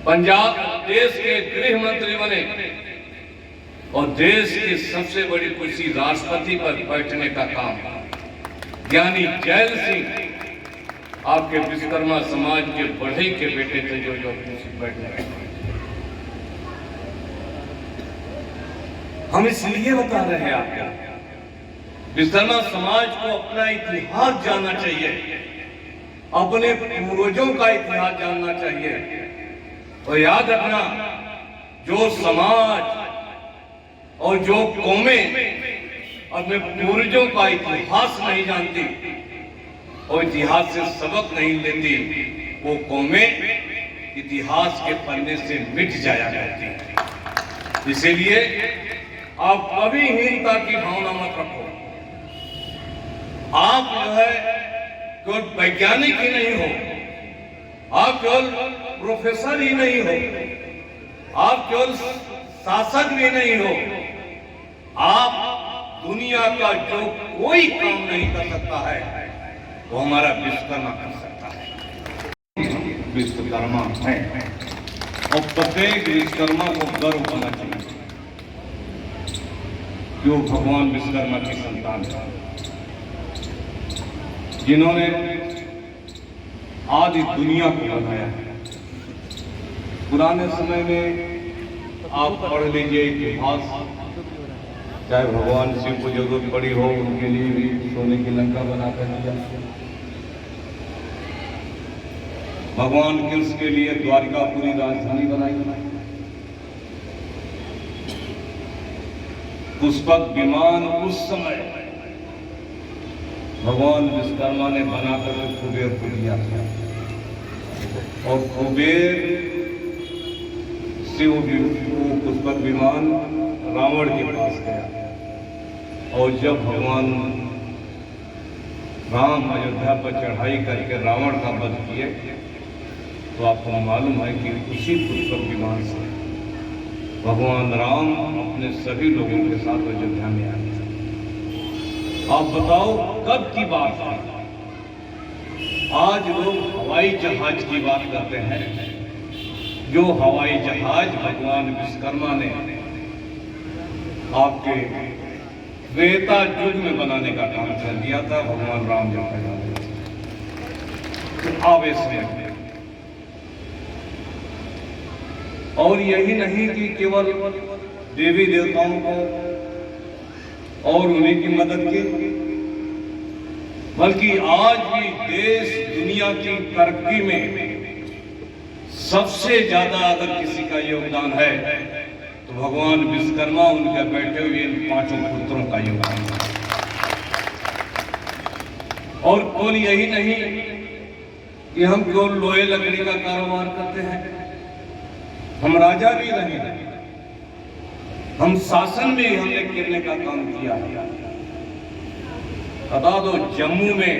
पंजाब देश के गृह मंत्री बने और देश की सबसे बड़ी कुर्सी राष्ट्रपति पर बैठने का काम ज्ञानी जैल सिंह आपके विश्वकर्मा समाज के बढ़ई के बेटे थे जो कुर्सी बैठने। हम इसलिए बता रहे हैं आपको, विश्वकर्मा समाज को अपना इतिहास जानना चाहिए, अपने पूर्वजों का इतिहास जानना चाहिए। और याद रखना, जो समाज और जो कौमें अपने पूर्वजों का इतिहास नहीं जानती और इतिहास से सबक नहीं लेती, वो कौमें इतिहास के पन्ने से मिट जाया करती है। इसीलिए आप कभी हीनता की भावना मत रखो। आप जो है केवल वैज्ञानिक ही नहीं हो, आप केवल प्रोफेसर ही नहीं हो, आप केवल शासक भी नहीं हो, आप दुनिया का जो कोई काम नहीं कर सकता है वो हमारा विश्वकर्मा कर सकता है। विश्वकर्मा है और प्रत्येक विश्वकर्मा को गर्व होना चाहिए जो भगवान विश्वकर्मा की संतान है, जिन्होंने आदि दुनिया को बनाया है। पुराने समय में आप पढ़ लीजिए इतिहास, चाहे भगवान शिव को जरूरत पड़ी हो, उनके लिए भी सोने की लंका बनाकर दिया। भगवान कृष्ण के लिए द्वारिकापुरी राजधानी बनाई। पुष्पक विमान उस समय भगवान विश्वकर्मा ने बनाकर कुबेर को दिया था और कुबेर से वो पुष्पक विमान रावण के पास गया। और जब भगवान राम अयोध्या पर चढ़ाई करके रावण का वध किए तो आपको मालूम है कि उसी पुष्पक विमान से भगवान राम अपने सभी लोगों के साथ अयोध्या में आए। आप बताओ कब की बात है? आज लोग हवाई जहाज की बात करते हैं, जो हवाई जहाज भगवान विश्वकर्मा ने आपके त्रेता युग में बनाने का काम कर दिया था। भगवान राम जब पैदा हुए तो आवेश में, और यही नहीं कि केवल देवी देवताओं को और उन्हीं की मदद की, बल्कि आज भी देश दुनिया की तरक्की में सबसे ज्यादा अगर किसी का योगदान है तो भगवान विश्वकर्मा, उनके बैठे हुए इन पांचों पुत्रों का योगदान है। और केवल यही नहीं कि हम केवल लोहे लकड़ी का कारोबार करते हैं, हम राजा भी रहे, हम शासन में हमने करने का काम किया है। बता दो, जम्मू में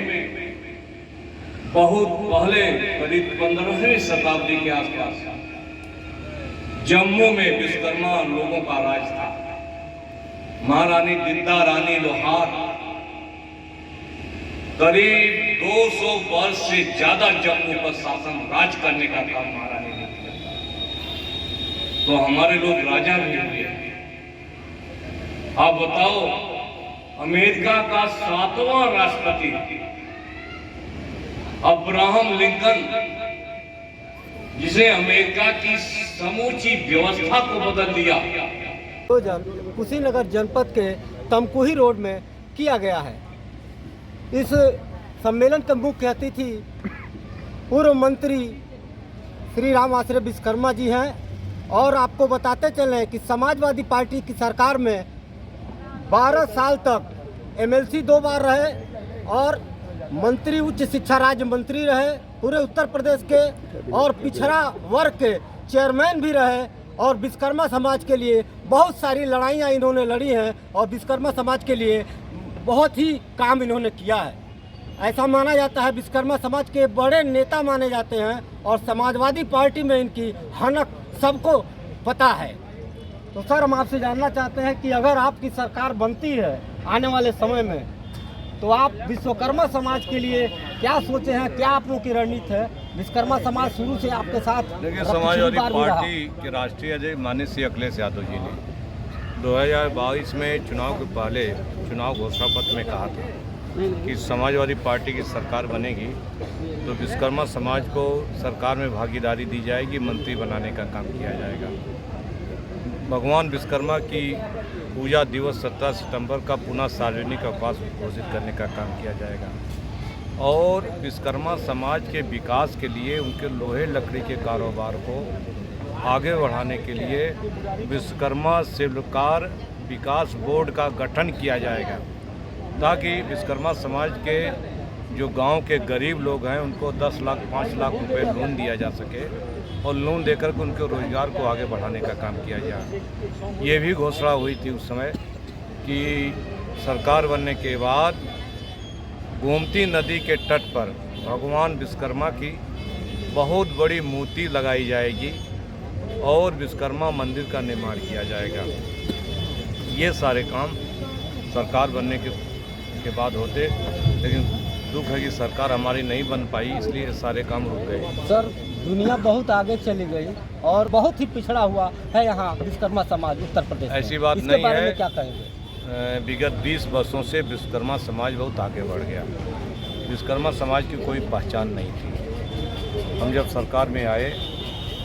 बहुत पहले करीब 15वीं शताब्दी के आसपास जम्मू में विश्वकर्मा लोगों का राज था। महारानी दिद्दा रानी लोहार करीब 200 वर्ष से ज्यादा जम्मू पर शासन राज करने का काम महारानी ने किया। तो हमारे लोग राजा भी हुए। आप बताओ, अमेरिका का 7वां राष्ट्रपति अब्राहम लिंकन, जिसे अमेरिका की समूची व्यवस्था को बदल दिया, कुशीनगर जनपद के तमकुही रोड में किया गया है। इस सम्मेलन के मुख्य अतिथि पूर्व मंत्री श्री राम आश्रय विश्वकर्मा जी हैं। और आपको बताते चलें कि समाजवादी पार्टी की सरकार में 12 साल तक एमएलसी 2 बार रहे और मंत्री, उच्च शिक्षा राज्य मंत्री रहे पूरे उत्तर प्रदेश के, और पिछड़ा वर्ग के चेयरमैन भी रहे। और विश्वकर्मा समाज के लिए बहुत सारी लड़ाइयाँ इन्होंने लड़ी हैं और विश्वकर्मा समाज के लिए बहुत ही काम इन्होंने किया है। ऐसा माना जाता है, विश्वकर्मा समाज के बड़े नेता माने जाते हैं और समाजवादी पार्टी में इनकी हनक सबको पता है। तो सर, हम आपसे जानना चाहते हैं कि अगर आपकी सरकार बनती है आने वाले समय में, तो आप विश्वकर्मा समाज के लिए क्या सोचे हैं, क्या आप लोगों की रणनीति है? विश्वकर्मा समाज शुरू से आपके साथ देखिए, समाजवादी पार्टी के राष्ट्रीय अध्यक्ष माननीय श्री अखिलेश यादव जी ने 2022 में चुनाव के पहले चुनाव घोषणा पत्र में कहा था कि समाजवादी पार्टी की सरकार बनेगी तो विश्वकर्मा समाज को सरकार में भागीदारी दी जाएगी, मंत्री बनाने का काम किया जाएगा। भगवान विश्वकर्मा की पूजा दिवस 17 सितंबर का पुनः सार्वजनिक अवकाश घोषित करने का काम किया जाएगा और विश्वकर्मा समाज के विकास के लिए उनके लोहे लकड़ी के कारोबार को आगे बढ़ाने के लिए विश्वकर्मा शिल्पकार विकास बोर्ड का गठन किया जाएगा ताकि विश्वकर्मा समाज के जो गांव के गरीब लोग हैं उनको 10 लाख 5 लाख रुपए लोन दिया जा सके और लोन देकर के उनके रोजगार को आगे बढ़ाने का काम किया जाए। ये भी घोषणा हुई थी उस समय कि सरकार बनने के बाद गोमती नदी के तट पर भगवान विश्वकर्मा की बहुत बड़ी मूर्ति लगाई जाएगी और विश्वकर्मा मंदिर का निर्माण किया जाएगा। ये सारे काम सरकार बनने के बाद होते, लेकिन दुख है कि सरकार हमारी नहीं बन पाई, इसलिए ये सारे काम रुक गए। सर, दुनिया बहुत आगे चली गई और बहुत ही पिछड़ा हुआ है यहाँ विश्वकर्मा समाज उत्तर प्रदेश में। ऐसी बात इसके नहीं बारे है। में क्या कहेंगे? विगत 20 वर्षों से विश्वकर्मा समाज बहुत आगे बढ़ गया। विश्वकर्मा समाज की कोई पहचान नहीं थी। हम जब सरकार में आए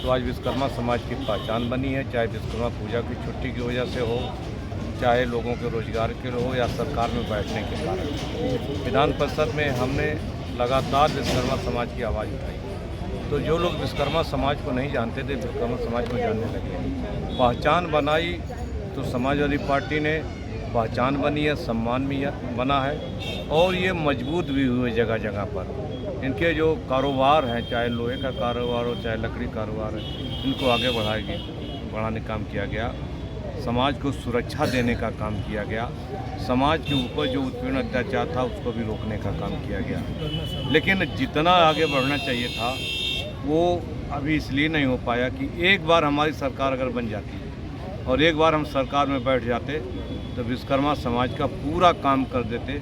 तो आज विश्वकर्मा समाज की पहचान बनी है, चाहे विश्वकर्मा पूजा की छुट्टी की वजह से हो, चाहे लोगों के रोजगार के लिए हो या सरकार में बैठने के कारण। विधान परिषद में हमने लगातार विश्वकर्मा समाज की आवाज़ उठाई, तो जो लोग विश्वकर्मा समाज को नहीं जानते थे विश्वकर्मा समाज को जानने लगे। पहचान बनाई तो समाजवादी पार्टी ने पहचान बनी है, सम्मान भी बना है और ये मजबूत भी हुए जगह जगह पर। इनके जो कारोबार हैं, चाहे लोहे का कारोबार हो चाहे लकड़ी कारोबार है, इनको आगे बढ़ाने का काम किया गया। समाज को सुरक्षा देने का काम किया गया। समाज के ऊपर जो उत्पीड़न अत्याचार था उसको भी रोकने का काम किया गया। लेकिन जितना आगे बढ़ना चाहिए था वो अभी इसलिए नहीं हो पाया कि एक बार हमारी सरकार अगर बन जाती और एक बार हम सरकार में बैठ जाते तो विश्वकर्मा समाज का पूरा काम कर देते,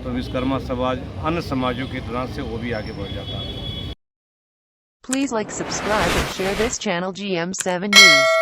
तो विश्वकर्मा समाज अन्य समाजों की तरह से वो भी आगे बढ़ जाता। Please like, subscribe and share this channel GM7 News.